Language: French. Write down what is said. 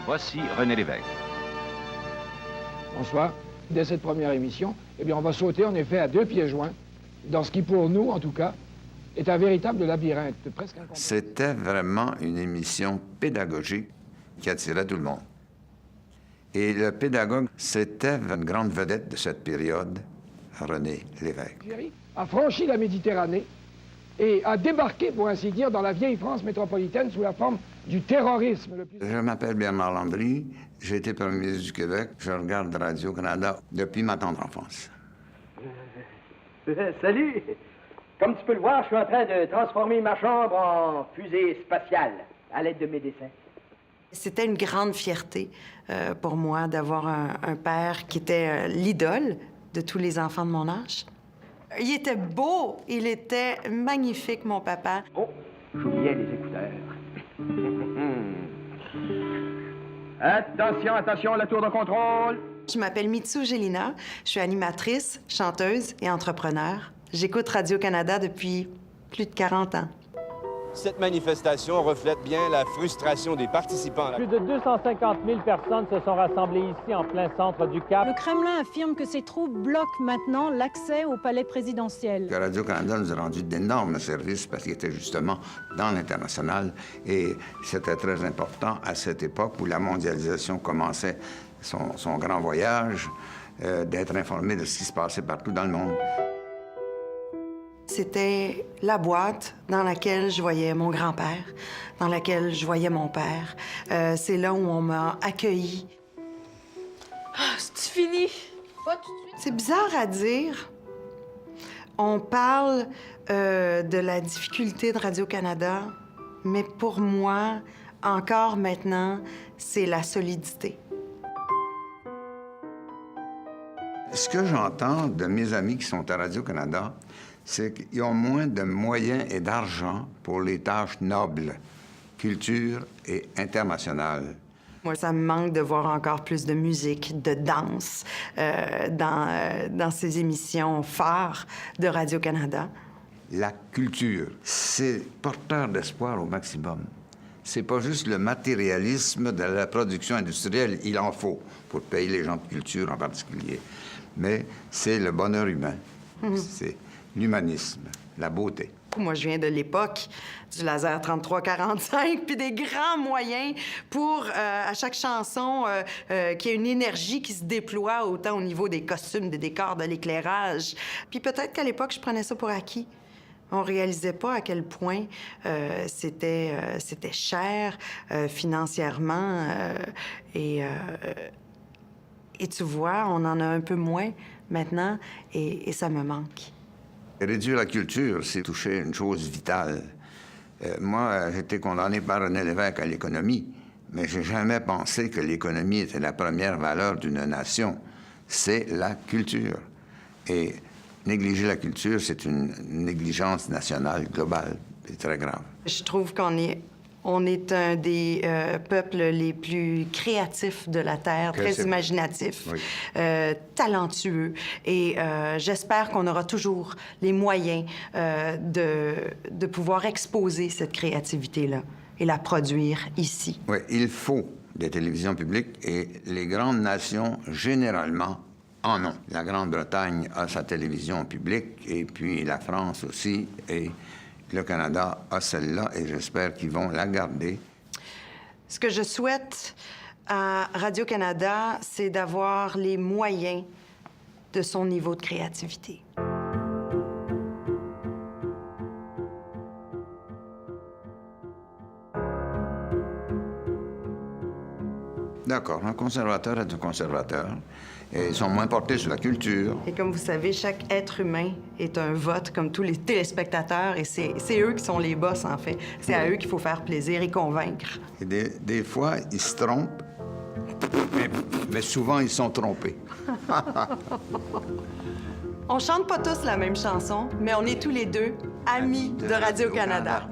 Voici René Lévesque. Bonsoir. Dès cette première émission, eh bien, on va sauter en effet à deux pieds joints, dans ce qui, pour nous, en tout cas, est un véritable labyrinthe, presque incompréhensible. C'était vraiment une émission pédagogique qui attirait tout le monde. Et le pédagogue, c'était une grande vedette de cette période, René Lévesque. L'Algérie a franchi la Méditerranée et a débarqué, pour ainsi dire, dans la vieille France métropolitaine sous la forme du terrorisme le plus... Je m'appelle Bernard Landry, j'ai été premier ministre du Québec, je regarde Radio-Canada depuis ma tendre enfance. Salut! Comme tu peux le voir, je suis en train de transformer ma chambre en fusée spatiale à l'aide de mes dessins. C'était une grande fierté pour moi d'avoir un père qui était l'idole de tous les enfants de mon âge. Il était beau, il était magnifique, mon papa. Oh, j'oubliais les écouteurs. Attention, attention, la tour de contrôle. Je m'appelle Mitsou Gélina, je suis animatrice, chanteuse et entrepreneur. J'écoute Radio-Canada depuis plus de 40 ans. Cette manifestation reflète bien la frustration des participants. Plus de 250 000 personnes se sont rassemblées ici en plein centre du Cap. Le Kremlin affirme que ces troupes bloquent maintenant l'accès au palais présidentiel. Radio-Canada nous a rendu d'énormes services parce qu'il était justement dans l'international et c'était très important à cette époque où la mondialisation commençait son grand voyage, d'être informé de ce qui se passait partout dans le monde. C'était la boîte dans laquelle je voyais mon grand-père, dans laquelle je voyais mon père. C'est là où on m'a accueilli. Ah, c'est fini? Pas tout de suite. C'est bizarre à dire. On parle de la difficulté de Radio-Canada, mais pour moi, encore maintenant, c'est la solidité. Ce que j'entends de mes amis qui sont à Radio-Canada, c'est qu'ils ont moins de moyens et d'argent pour les tâches nobles, culture et internationales. Moi, ça me manque de voir encore plus de musique, de danse dans ces émissions phares de Radio-Canada. La culture, c'est porteur d'espoir au maximum. C'est pas juste le matérialisme de la production industrielle, il en faut pour payer les gens de culture en particulier. Mais c'est le bonheur humain, c'est l'humanisme, la beauté. Moi, je viens de l'époque du laser 33-45, puis des grands moyens pour, à chaque chanson, qu'il y ait une énergie qui se déploie autant au niveau des costumes, des décors, de l'éclairage. Puis peut-être qu'à l'époque, je prenais ça pour acquis. On réalisait pas à quel point c'était cher financièrement. Et tu vois, on en a un peu moins maintenant et ça me manque. Réduire la culture, c'est toucher une chose vitale. Moi, j'ai été condamné par René Lévesque à l'économie, mais j'ai jamais pensé que l'économie était la première valeur d'une nation. C'est la culture. Et négliger la culture, c'est une négligence nationale globale. C'est très grave. Je trouve qu'on est un des peuples les plus créatifs de la Terre, très imaginatifs, oui. Talentueux. Et j'espère qu'on aura toujours les moyens de pouvoir exposer cette créativité-là et la produire ici. Oui, il faut des télévisions publiques et les grandes nations, généralement, en ont. La Grande-Bretagne a sa télévision publique et puis la France aussi. Et le Canada a celle-là et j'espère qu'ils vont la garder. Ce que je souhaite à Radio-Canada, c'est d'avoir les moyens de son niveau de créativité. D'accord, un conservateur est un conservateur. Et ils sont moins portés sur la culture. Et comme vous savez, chaque être humain est un vote, comme tous les téléspectateurs, et c'est eux qui sont les boss, en fait. C'est à eux qu'il faut faire plaisir et convaincre. Et des fois, ils se trompent, mais souvent, ils sont trompés. On chante pas tous la même chanson, mais on est tous les deux amis de Radio-Canada.